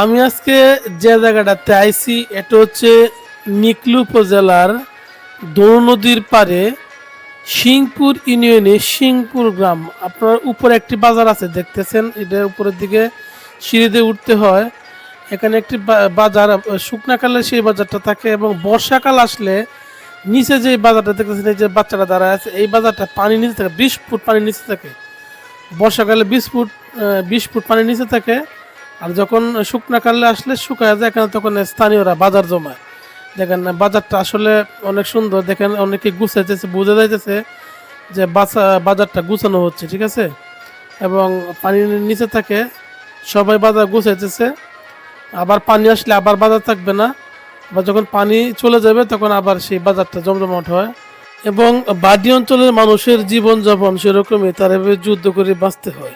আমি আজকে যে জায়গাটাতে আইছি এটা হচ্ছে নিকলু উপজেলার দৌড় নদীর পাড়ে সিংপুর ইউনিয়নে সিংপুর গ্রাম। আপনার উপরে একটি বাজার আছে দেখতেছেন, এটার উপরের দিকে সিঁড়ি দিয়ে উঠতে হয়। এখানে একটি বাজার, শুকনাকালে সেই বাজারটা থাকে এবং বর্ষাকাল আসলে নিচে যে বাজারটা দেখতেছেন, এই যে বাচ্চাটা দাঁড়ায় আছে, এই বাজারটা পানি নিচে থাকে, 20 ফুট পানি নিচে থাকে। বর্ষাকালে 20 ফুট 20 ফুট পানির নিচে থাকে। আর যখন শুকনাকালে আসলে শুকায় যায় এখানে, তখন স্থানীয়রা বাজার জমায়। দেখেন না, বাজারটা আসলে অনেক সুন্দর। দেখেন অনেকে গুছাইতেছে, বোঝা যাইতেছে যে বাজারটা গুছানো হচ্ছে, ঠিক আছে। এবং পানির নিচে থাকে, সবাই বাজার গুছাইতেছে। আবার পানি আসলে আবার বাজার থাকবে না, আবার যখন পানি চলে যাবে তখন আবার সেই বাজারটা জমজমাট হয়। এবং বাডি অঞ্চলের মানুষের জীবনযাপন সেরকমই, তারা এভাবে যুদ্ধ করে বাঁচতে হয়।